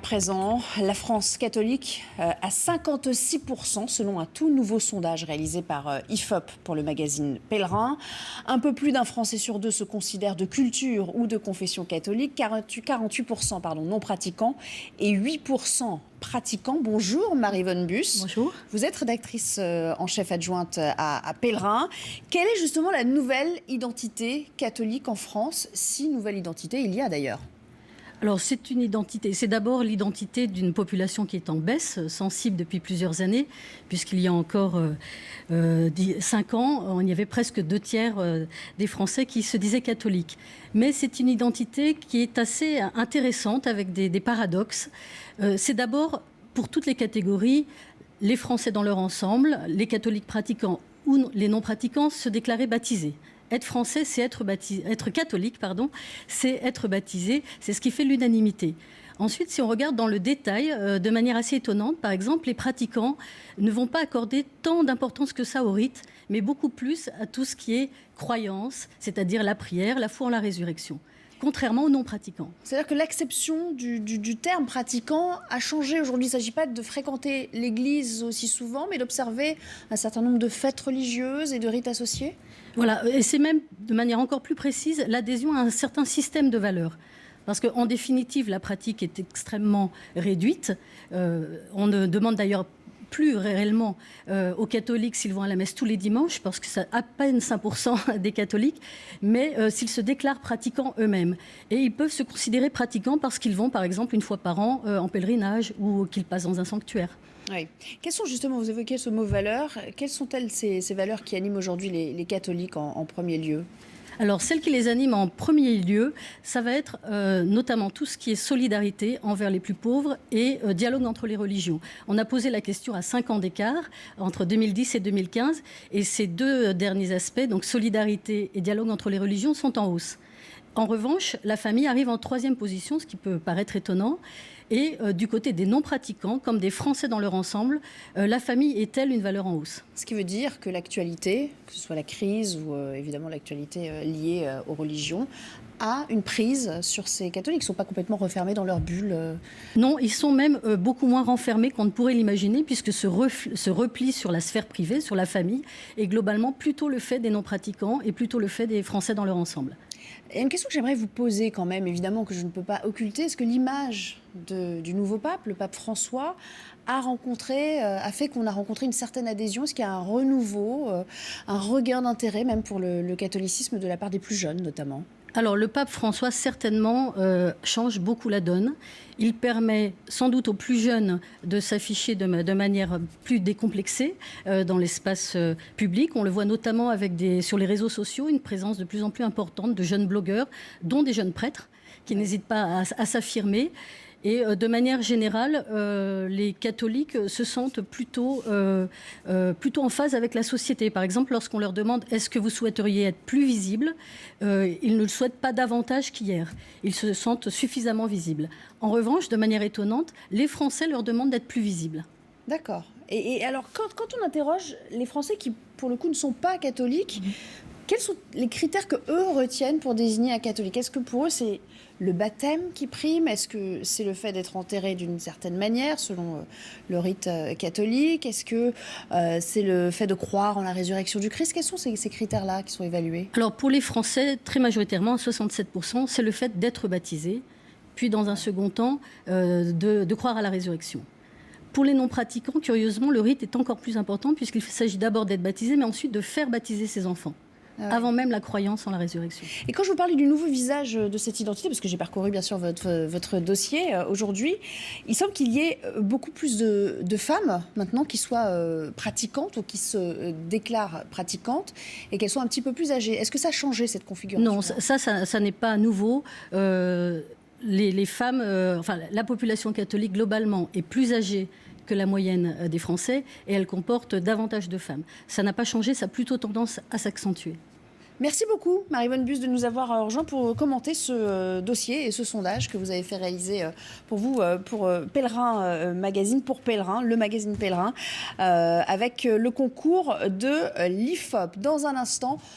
présent. La France catholique à 56% selon un tout nouveau sondage réalisé par IFOP pour le magazine Pèlerin. Un peu plus d'un Français sur deux se considère de culture ou de confession catholique, 48% non pratiquants et 8% pratiquants. Bonjour Marie-Vonne Buss. Bonjour. Vous êtes rédactrice en chef adjointe à Pèlerin. Quelle est justement la nouvelle identité catholique en France? Si nouvelle identité il y a d'ailleurs. Alors c'est une identité, c'est d'abord l'identité d'une population qui est en baisse, sensible depuis plusieurs années, puisqu'il y a encore 5 ans, il y avait presque 2/3 des Français qui se disaient catholiques. Mais c'est une identité qui est assez intéressante avec des paradoxes. C'est d'abord, pour toutes les catégories, les Français dans leur ensemble, les catholiques pratiquants ou les non-pratiquants se déclaraient baptisés. Être français, c'est être catholique, c'est être baptisé. C'est ce qui fait l'unanimité. Ensuite, si on regarde dans le détail, de manière assez étonnante, par exemple, les pratiquants ne vont pas accorder tant d'importance que ça au rite, mais beaucoup plus à tout ce qui est croyance, c'est-à-dire la prière, la foi en la résurrection, contrairement aux non-pratiquants. C'est-à-dire que l'acception du terme pratiquant a changé aujourd'hui. Il ne s'agit pas de fréquenter l'église aussi souvent, mais d'observer un certain nombre de fêtes religieuses et de rites associés. Voilà, et c'est même, de manière encore plus précise, l'adhésion à un certain système de valeurs. Parce qu'en définitive, la pratique est extrêmement réduite. On ne demande d'ailleurs plus réellement aux catholiques s'ils vont à la messe tous les dimanches, parce que c'est à peine 5% des catholiques, mais s'ils se déclarent pratiquants eux-mêmes. Et ils peuvent se considérer pratiquants parce qu'ils vont, par exemple, une fois par an en pèlerinage ou qu'ils passent dans un sanctuaire. Oui. Quelles sont justement, vous évoquez ce mot valeurs, quelles sont-elles ces valeurs qui animent aujourd'hui les catholiques en premier lieu ? Alors, celles qui les animent en premier lieu, ça va être notamment tout ce qui est solidarité envers les plus pauvres et dialogue entre les religions. On a posé la question à 5 ans d'écart, entre 2010 et 2015, et ces deux derniers aspects, donc solidarité et dialogue entre les religions, sont en hausse. En revanche, la famille arrive en 3e position, ce qui peut paraître étonnant. Et du côté des non-pratiquants, comme des Français dans leur ensemble, la famille est-elle une valeur en hausse? Ce qui veut dire que l'actualité, que ce soit la crise ou évidemment l'actualité liée aux religions, a une prise sur ces catholiques. Ils ne sont pas complètement refermés dans leur bulle. Non, ils sont même beaucoup moins renfermés qu'on ne pourrait l'imaginer, puisque ce repli sur la sphère privée, sur la famille, est globalement plutôt le fait des non-pratiquants et plutôt le fait des Français dans leur ensemble. Et une question que j'aimerais vous poser quand même, évidemment, que je ne peux pas occulter, est-ce que l'image du nouveau pape, le pape François, a fait qu'on a rencontré une certaine adhésion? Est-ce qu'il y a un renouveau, un regain d'intérêt même pour le catholicisme de la part des plus jeunes notamment? Alors, le pape François, certainement, change beaucoup la donne. Il permet sans doute aux plus jeunes de s'afficher de manière plus décomplexée dans l'espace public. On le voit notamment sur les réseaux sociaux, une présence de plus en plus importante de jeunes blogueurs, dont des jeunes prêtres, qui n'hésitent pas à s'affirmer. Et de manière générale, les catholiques se sentent plutôt en phase avec la société. Par exemple, lorsqu'on leur demande « est-ce que vous souhaiteriez être plus visible ?», ils ne le souhaitent pas davantage qu'hier. Ils se sentent suffisamment visibles. En revanche, de manière étonnante, les Français leur demandent d'être plus visibles. D'accord. Et alors, quand on interroge les Français qui, pour le coup, ne sont pas catholiques, quels sont les critères qu'eux retiennent pour désigner un catholique? Est-ce que pour eux, c'est le baptême qui prime? Est-ce que c'est le fait d'être enterré d'une certaine manière, selon le rite catholique? Est-ce que c'est le fait de croire en la résurrection du Christ? Quels sont ces critères-là qui sont évalués? Alors, pour les Français, très majoritairement, 67%, c'est le fait d'être baptisé, puis dans un second temps, de croire à la résurrection. Pour les non-pratiquants, curieusement, le rite est encore plus important, puisqu'il s'agit d'abord d'être baptisé, mais ensuite de faire baptiser ses enfants. Avant même la croyance en la résurrection. Et quand je vous parlais du nouveau visage de cette identité, parce que j'ai parcouru bien sûr votre dossier aujourd'hui, il semble qu'il y ait beaucoup plus de femmes maintenant qui soient pratiquantes ou qui se déclarent pratiquantes et qu'elles soient un petit peu plus âgées. Est-ce que ça a changé cette configuration? Non, ça n'est pas nouveau. Les femmes, la population catholique globalement est plus âgée que la moyenne des Français et elle comporte davantage de femmes. Ça n'a pas changé, ça a plutôt tendance à s'accentuer. Merci beaucoup, Marie-Vonne Buss, de nous avoir rejoint pour commenter ce dossier et ce sondage que vous avez fait réaliser pour vous, pour Pèlerin Magazine, pour Pèlerin, le magazine Pèlerin, avec le concours de l'IFOP. Dans un instant,